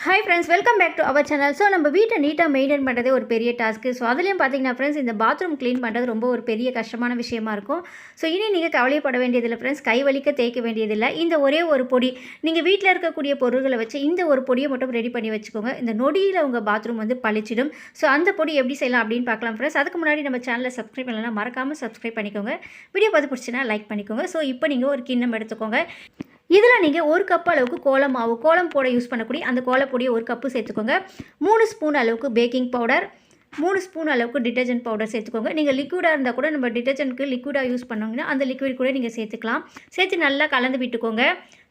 Hi friends, welcome back to our channel. So நம்ம வீட்டை நீட்டாக மெயின்டைன் பண்ணுறதே ஒரு பெரிய டாஸ்க்கு. ஸோ அதுலேயும் பார்த்தீங்கன்னா ஃப்ரெண்ட்ஸ், இந்த பாத்ரூம் க்ளீன் பண்ணுறது ரொம்ப ஒரு பெரிய கஷ்டமான விஷயமா இருக்கும். ஸோ இனி நீங்கள் கவலைப்பட வேண்டியதில்லை ஃப்ரெண்ட்ஸ், கை வலிக்க தேய்க்க வேண்டியதில்லை. இந்த ஒரே ஒரு பொடி, நீங்கள் வீட்டில் இருக்கக்கூடிய பொருட்களை வச்சு இந்த ஒரு பொடியை மட்டும் ரெடி பண்ணி வச்சுக்கோங்க. இந்த நொடியில் உங்கள் பாத்ரூம் வந்து பளிச்சிடும். ஸோ அந்த பொடி எப்படி செய்யலாம் அப்படின்னு பார்க்கலாம் ஃப்ரெண்ட்ஸ். அதுக்கு முன்னாடி நம்ம சேனலை சப்ஸ்கிரைப் பண்ணலாம், மறக்காமல் சப்ஸ்கிரைப் பண்ணிக்கோங்க. வீடியோ பார்த்து பிடிச்சினா லைக் பண்ணிக்கோங்க. ஸோ இப்போ நீங்கள் ஒரு கிண்ணம் எடுத்துக்கோங்க. இதில் நீங்கள் ஒரு கப் அளவுக்கு கோலம் போட யூஸ் பண்ணக்கூடிய அந்த கோலப்பொடியை ஒரு கப்பு சேர்த்துக்கோங்க. 3 ஸ்பூன் அளவுக்கு பேக்கிங் பவுடர், 3 ஸ்பூன் அளவுக்கு டிட்டர்ஜென்ட் பவுடர் சேர்த்துக்கோங்க. நீங்கள் லிக்விடாக இருந்தால் கூட நம்ம டிட்டர்ஜென்ட்க்கு லிக்விடாக யூஸ் பண்ணோங்கன்னா அந்த லிக்விட் கூட நீங்கள் சேர்த்துக்கலாம். சேர்த்து நல்லா கலந்து விட்டுக்கோங்க.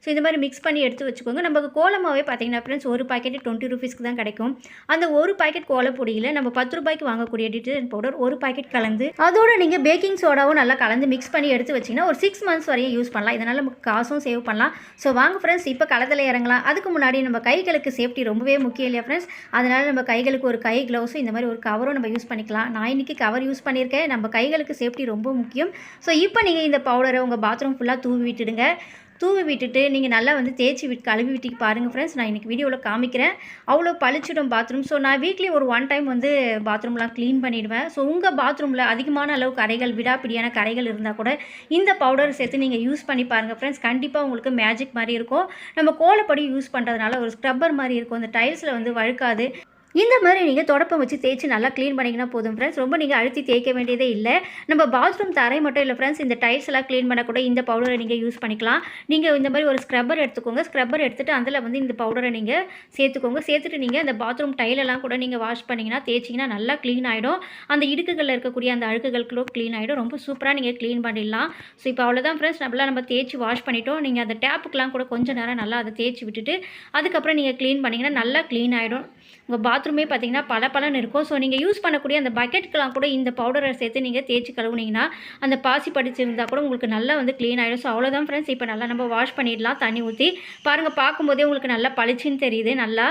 ஸோ இந்த மாதிரி மிக்ஸ் பண்ணி எடுத்து வச்சுக்கோங்க. நமக்கு கோலமாகவே பார்த்தீங்கன்னா ஃப்ரெண்ட்ஸ், ஒரு பாக்கெட்டு 20 ருபீஸ்க்கு தான் கிடைக்கும். அந்த ஒரு பாக்கெட் கோலப்பொடியில் நம்ம 10 ரூபாய்க்கு வாங்கக்கூடிய டிட்டர்ஜென்ட் பவுடர் ஒரு பாக்கெட் கலந்து, அதோடு நீங்கள் பேக்கிங் சோடாவும் நல்லா கலந்து மிக்ஸ் பண்ணி எடுத்து வச்சிங்கன்னா ஒரு 6 மந்த்ஸ் வரையும் யூஸ் பண்ணலாம். இதனால் நமக்கு காசும் சேவ் பண்ணலாம். ஸோ வாங்க ஃப்ரெண்ட்ஸ், இப்போ களத்தில் இறங்கலாம். அதுக்கு முன்னாடி நம்ம கைகளுக்கு சேஃப்டி ரொம்பவே முக்கியம் இல்லையா ஃப்ரெண்ட்ஸ். அதனால் நம்ம கைகளுக்கு ஒரு கை க்ளவுஸும் இந்த மாதிரி ஒரு கவரும் நம்ம யூஸ் பண்ணிக்கலாம். நான் இன்றைக்கி கவர் யூஸ் பண்ணியிருக்கேன். நம்ம கைகளுக்கு சேஃப்டி ரொம்ப முக்கியம். ஸோ இப்போ நீங்கள் இந்த பவுடரை உங்கள் பாத்ரூம் ஃபுல்லாக தூவி விட்டுடுங்க. தூவி விட்டுட்டு நீங்கள் நல்லா வந்து தேய்ச்சி கழுவி விட்டு பாருங்கள் ஃப்ரெண்ட்ஸ். நான் இன்றைக்கி வீடியோவில் காமிக்கிறேன். அவ்வளோ பளிச்சிடும் பாத்ரூம். ஸோ நான் வீக்லி ஒரு 1 டைம் வந்து பாத்ரூம்லாம் க்ளீன் பண்ணிவிடுவேன். ஸோ உங்கள் பாத்ரூமில் அதிகமான அளவு கரைகள், விடாப்பிடியான கரைகள் இருந்தால் கூட இந்த பவுடர் சேர்த்து நீங்கள் யூஸ் பண்ணி பாருங்கள் ஃப்ரெண்ட்ஸ். கண்டிப்பாக உங்களுக்கு மேஜிக் மாதிரி இருக்கும். நம்ம கோலப்பொடி யூஸ் பண்ணுறதுனால ஒரு ஸ்க்ரப்பர் மாதிரி இருக்கும். அந்த டைல்ஸில் வந்து வழுக்காது. இந்த மாதிரி நீங்கள் தொடப்பம் வச்சு தேய்ச்சி நல்லா க்ளீன் பண்ணிங்கன்னா போதும் ஃப்ரெண்ட்ஸ். ரொம்ப நீங்கள் அழுத்தி தேய்க்க வேண்டியதே இல்லை. நம்ம பாத்ரூம் தரை மட்டும் இல்லை ஃப்ரெண்ட்ஸ், இந்த டைல்ஸ் எல்லாம் க்ளீன் பண்ணக்கூட இந்த பவுடரை நீங்கள் யூஸ் பண்ணிக்கலாம். நீங்கள் இந்த மாதிரி ஒரு ஸ்க்ரப்பர் எடுத்துக்கோங்க. ஸ்க்ரப்பர் எடுத்துகிட்டு அதில் வந்து இந்த பவுடரை நீங்கள் சேர்த்துக்கோங்க. சேர்த்துட்டு நீங்கள் இந்த பாத்ரூம் டைலெல்லாம் கூட நீங்கள் வாஷ் பண்ணிங்கன்னா, தேய்ச்சிங்கன்னா நல்லா க்ளீன் ஆகிடும். அந்த இடுக்குகளில் இருக்கக்கூடிய அந்த அழுக்குகளுக்குள்ள க்ளீன் ஆகிடும். ரொம்ப சூப்பராக நீங்கள் க்ளீன் பண்ணிடலாம். ஸோ இப்போ அவ்வளோதான் ஃப்ரெண்ட்ஸ், நம்ம தேய்ச்சி வாஷ் பண்ணிட்டோம். நீங்கள் அந்த டேப்புக்கெலாம் கூட கொஞ்சம் நேரம் நல்லா அதை தேய்ச்சி விட்டுட்டு அதுக்கப்புறம் நீங்கள் க்ளீன் பண்ணிங்கன்னா நல்லா க்ளீன் ஆகிடும். உங்கள் பாத்ரூமே பார்த்தீங்கன்னா பளபளன்னு இருக்கும். ஸோ நீங்கள் யூஸ் பண்ணக்கூடிய அந்த பக்கெட்டுக்கெலாம் கூட இந்த பவுடரை சேர்த்து நீங்கள் தேய்ச்சி கழுவுனீங்கன்னா அந்த பாசி படிச்சிருந்தால் கூட உங்களுக்கு நல்லா வந்து க்ளீன் ஆகிடும். ஸோ அவ்வளோதான் ஃப்ரெண்ட்ஸ், இப்போ நல்லா நம்ம வாஷ் பண்ணிடலாம். தண்ணி ஊற்றி பாருங்கள், பார்க்கும்போதே உங்களுக்கு நல்லா பளிச்சுன்னு தெரியுது. நல்லா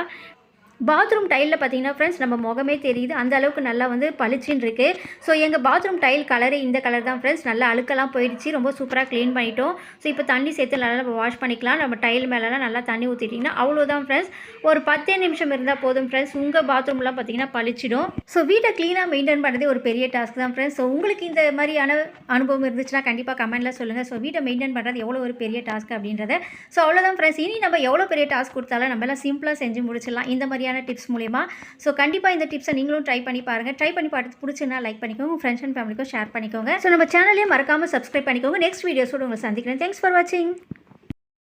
பாத்ரூம் டைலில் பார்த்தீங்கன்னா ஃப்ரெண்ட்ஸ், நம்ம முகமே தெரியுது. அந்த அளவுக்கு நல்லா வந்து பளிச்சின்னு இருக்குது. ஸோ எங்கள் பாத்ரூம் டைல் கலரு இந்த கலர் தான் ஃப்ரெண்ட்ஸ். நல்லா அழுக்கெல்லாம் போயிடுச்சு. ரொம்ப சூப்பராக க்ளீன் பண்ணிட்டோம். ஸோ இப்போ தண்ணி சேர்த்து நல்லா நம்ம வாஷ் பண்ணிக்கலாம். நம்ம டைல் மேலெலாம் நல்லா தண்ணி ஊற்றிட்டிங்கன்னா அவ்வளோதான் ஃப்ரெண்ட்ஸ். ஒரு 10 நிமிஷம் இருந்தால் போதும் ஃப்ரெண்ட்ஸ், உங்கள் பாத்ரூம்லாம் பார்த்தீங்கன்னா பளிச்சிடும். ஸோ வீட்டை க்ளீனாக மெயின்டைன் பண்ணுறதே ஒரு பெரிய டாஸ்க் தான் ஃப்ரெண்ட்ஸ். ஸோ உங்களுக்கு இந்த மாதிரியான அனுபவம் இருந்துச்சுன்னா கண்டிப்பாக கமெண்ட்டில் சொல்லுங்கள். ஸோ வீட்டை மெயின்டைன் பண்ணுறது எவ்வளோ ஒரு பெரிய டாஸ்க் அப்படின்றத. ஸோ அவ்வளோதான் ஃப்ரெண்ட்ஸ். இனி நம்ம எவ்வளோ பெரிய டாஸ்க் கொடுத்தாலும் நம்மளாம் சிம்பிளாக செஞ்சு முடிச்சிடலாம் இந்த மாதிரியான டிப்ஸ் மூலிமா. ஸோ கண்டிப்பாக இந்த டிப்ஸை நீங்களும் ட்ரை பண்ணி பாருங்கள். ட்ரை பண்ணி பார்த்து பிடிச்சிருந்தா லைக் பண்ணிக்கோங்க, உங்கள் ஃப்ரெண்ட்ஸ் அண்ட் ஃபேமிலிக்கும் ஷேர் பண்ணிக்கோங்க. ஸோ நம்ம சேனலையும் மறக்காமல் சப்ஸ்கிரைப் பண்ணிக்கோங்க. நெக்ஸ்ட் வீடியோஸோடு உங்களை சந்திக்கிறேன். தேங்க்ஸ் ஃபார் வாட்சிங்.